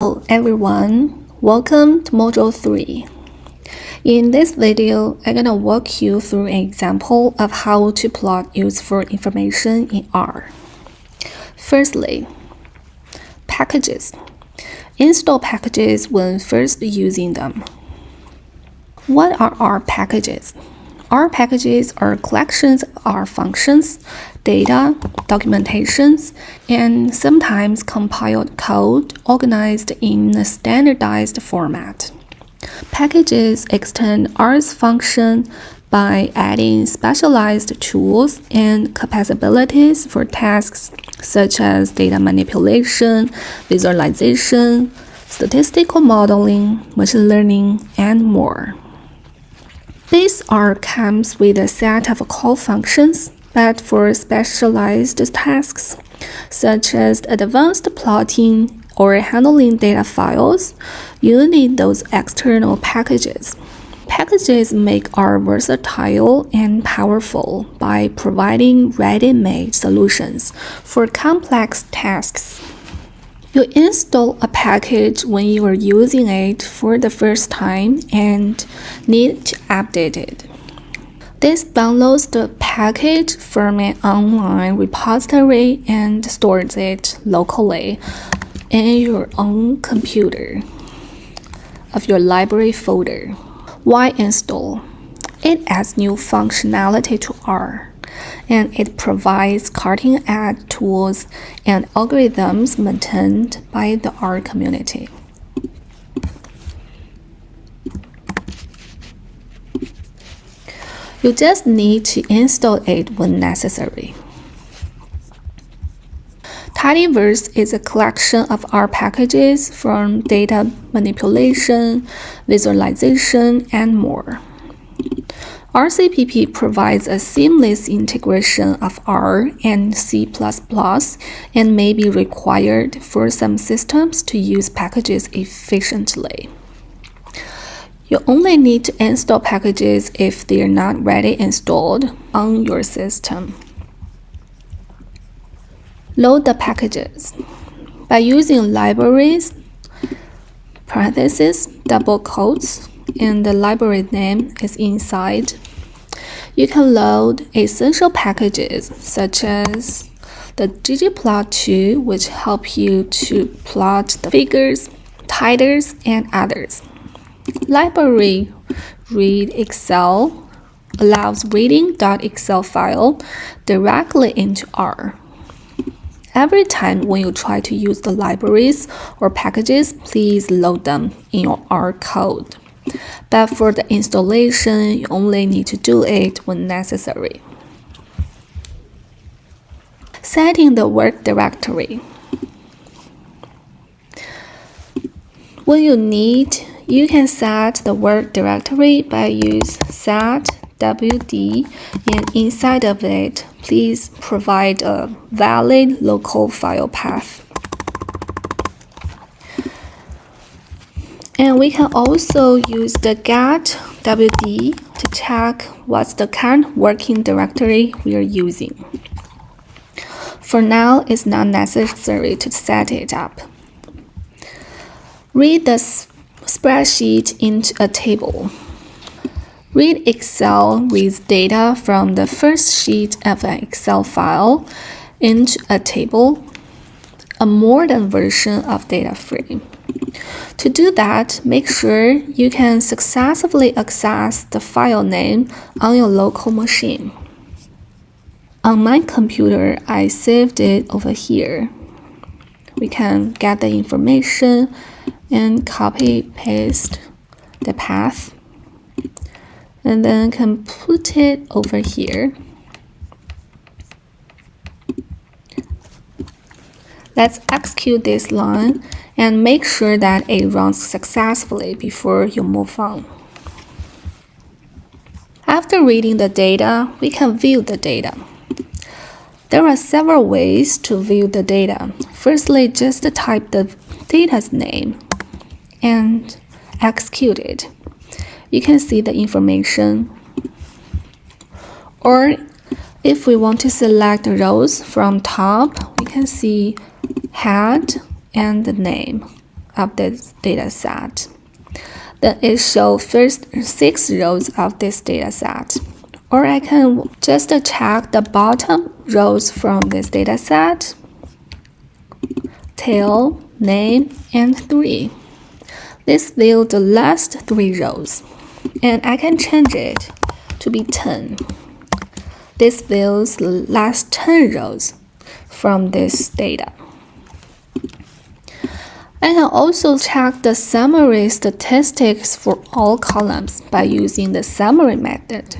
Hello everyone, welcome to Module 3. In this video, I'm gonna walk you through an example of how to plot useful information in R. Firstly, packages. Install packages when first using them. What are R packages? R packages are collections of R functions, data, documentations, and sometimes compiled code organized in a standardized format. Packages extend R's function by adding specialized tools and capabilities for tasks such as data manipulation, visualization, statistical modeling, machine learning, and more. Base R comes with a set of call functions, but for specialized tasks, such as advanced plotting or handling data files, you need those external packages. Packages make R versatile and powerful by providing ready-made solutions for complex tasks. You install a package when you are using it for the first time and need to update it. This downloads the package from an online repository and stores it locally in your own computer of your library folder. Why install? It adds new functionality to R, and it provides cutting-edge tools and algorithms maintained by the R community. You just need to install it when necessary. Tidyverse is a collection of R packages from data manipulation, visualization, and more. RCPP provides a seamless integration of R and C++ and may be required for some systems to use packages efficiently. You only need to install packages if they are not ready installed on your system. Load the packages. By using libraries, parentheses, double quotes, and the library name is inside, you can load essential packages such as the ggplot2, which help you to plot the figures, titles, and others. Library read Excel allows reading .excel file directly into R. Every time when you try to use the libraries or packages, please load them in your R code. But for the installation, you only need to do it when necessary. Setting the work directory. When you need, you can set the work directory by use set wd, and inside of it, please provide a valid local file path. And we can also use the get wd to check what's the current working directory we are using. For now, it's not necessary to set it up. Read the spreadsheet into a table. Read Excel reads data from the first sheet of an Excel file into a table, a modern version of data frame. To do that, make sure you can successfully access the file name on your local machine. On my computer, I saved it over here. We can get the information and copy-paste the path, and then can put it over here. Let's execute this line and make sure that it runs successfully before you move on. After reading the data, we can view the data. There are several ways to view the data. Firstly, just type the data's name and execute it. You can see the information. Or if we want to select rows from top, we can see head and the name of this data set. Then it shows first 6 rows of this data set. Or I can just check the bottom rows from this data set, tail, name, and 3. This will the last 3 rows, and I can change it to be 10. This fills the last 10 rows from this data. I can also check the summary statistics for all columns by using the summary method.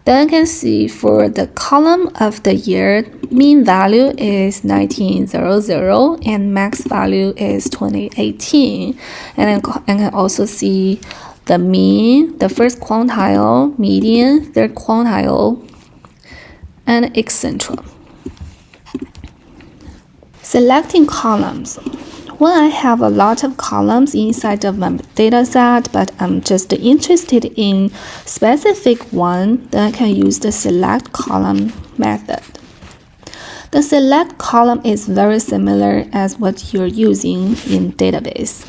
Then I can see for the column of the year, mean value is 1900 and max value is 2018. And I can also see the mean, the first quantile, median, third quantile, and etc. Selecting columns. When I have a lot of columns inside of my data set, but I'm just interested in specific one, then I can use the select column method. The select column is very similar as what you're using in database.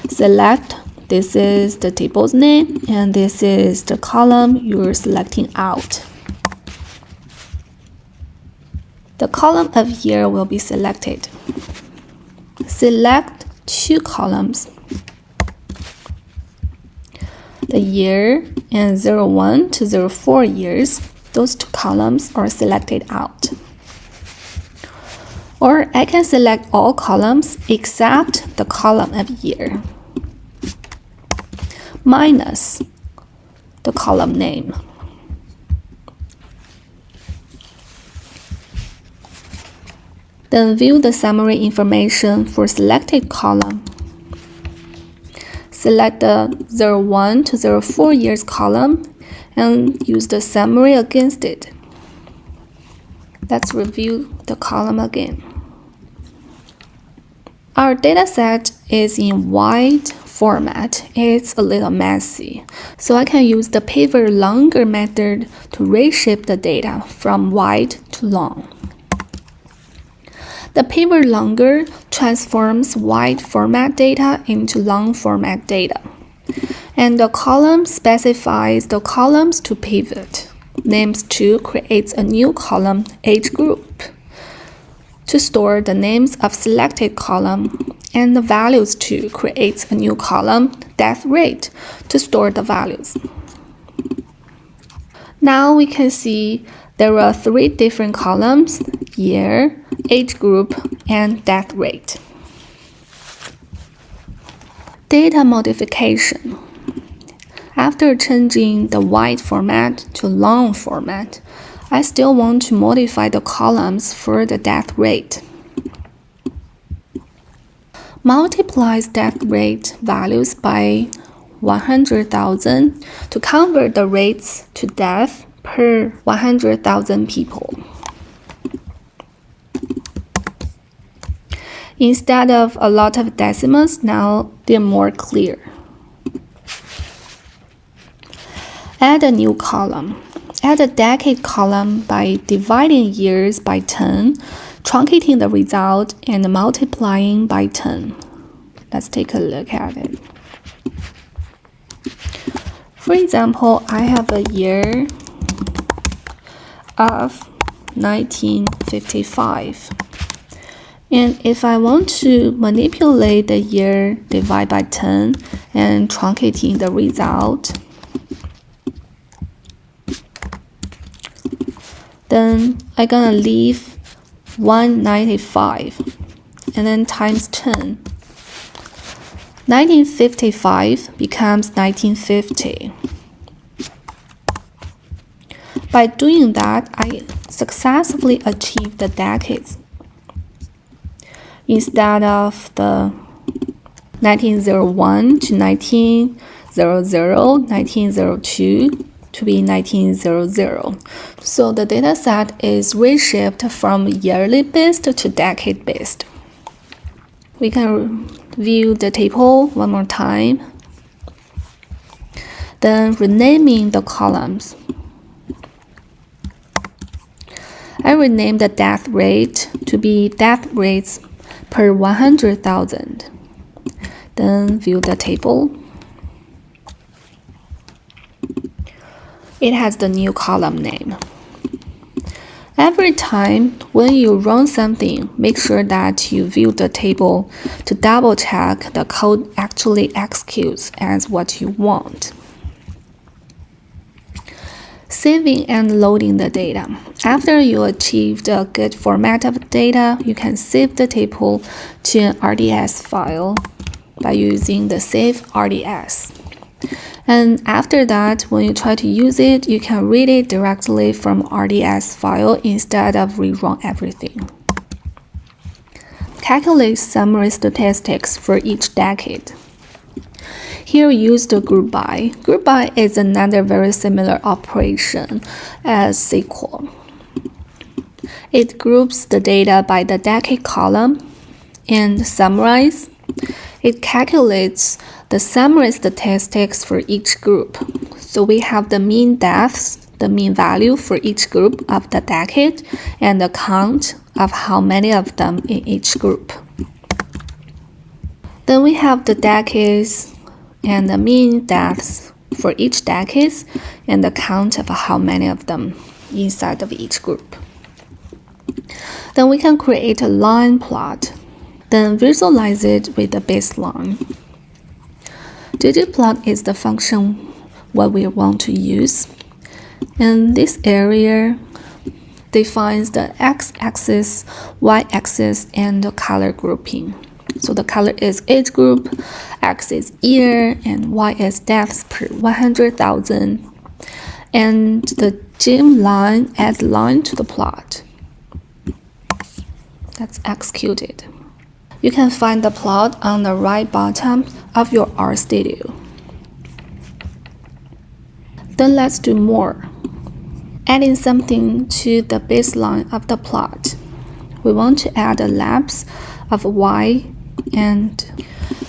Select, this is the table's name, and this is the column you're selecting out. The column of year will be selected. Select 2 columns, the year and 01 to 04 years. Those 2 columns are selected out. Or I can select all columns except the column of year, minus the column name. Then view the summary information for selected column. Select the 01 to 04 years column and use the summary against it. Let's review the column again. Our dataset is in wide format. It's a little messy, so I can use the pivot longer method to reshape the data from wide to long. The pivot longer transforms wide format data into long format data. And the column specifies the columns to pivot. Names 2 creates a new column, age group, to store the names of selected column. And the values 2 creates a new column, death rate, to store the values. Now we can see there are 3 different columns: year, age group, and death rate. Data modification. After changing the wide format to long format, I still want to modify the columns for the death rate. Multiplies death rate values by 100,000 to convert the rates to death per 100,000 people. Instead of a lot of decimals, now they're more clear. Add a new column. Add a decade column by dividing years by 10, truncating the result, and multiplying by 10. Let's take a look at it. For example, I have a year of 1955. And if I want to manipulate the year, divide by 10 and truncating the result, then I'm gonna leave 195 and then times 10. 1955 becomes 1950. By doing that, I successfully achieved the decades. Instead of the 1901 to 1900, 1902 to be 1900. So the data set is reshaped from yearly based to decade based. We can view the table one more time. Then renaming the columns. I renamed the death rate to be death rates per 100,000. Then view the table. It has the new column name. Every time when you run something, make sure that you view the table to double check the code actually executes as what you want. Saving and loading the data. After you achieved a good format of data, you can save the table to an RDS file by using the save RDS. And after that, when you try to use it, you can read it directly from RDS file instead of rerun everything. Calculate summary statistics for each decade. Here we use the group by. Group by is another very similar operation as SQL. It groups the data by the decade column and summarize. It calculates the summary statistics for each group. So we have the mean deaths, the mean value for each group of the decade, and the count of how many of them in each group. Then we have the decades and the mean deaths for each decade and the count of how many of them inside of each group. Then we can create a line plot. Then visualize it with the baseline. ggplot is the function what we want to use. And this area defines the x-axis, y-axis, and the color grouping. So the color is age group, x is year, and y is deaths per 100,000. And the gem line adds line to the plot. That's executed. You can find the plot on the right bottom of your RStudio. Then let's do more. Adding something to the baseline of the plot. We want to add a lapse of y, and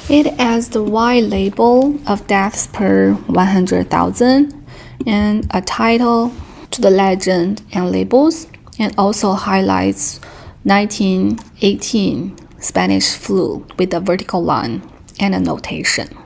it adds the y label of deaths per 100,000 and a title to the legend and labels, and also highlights 1918 Spanish flu with a vertical line and a notation.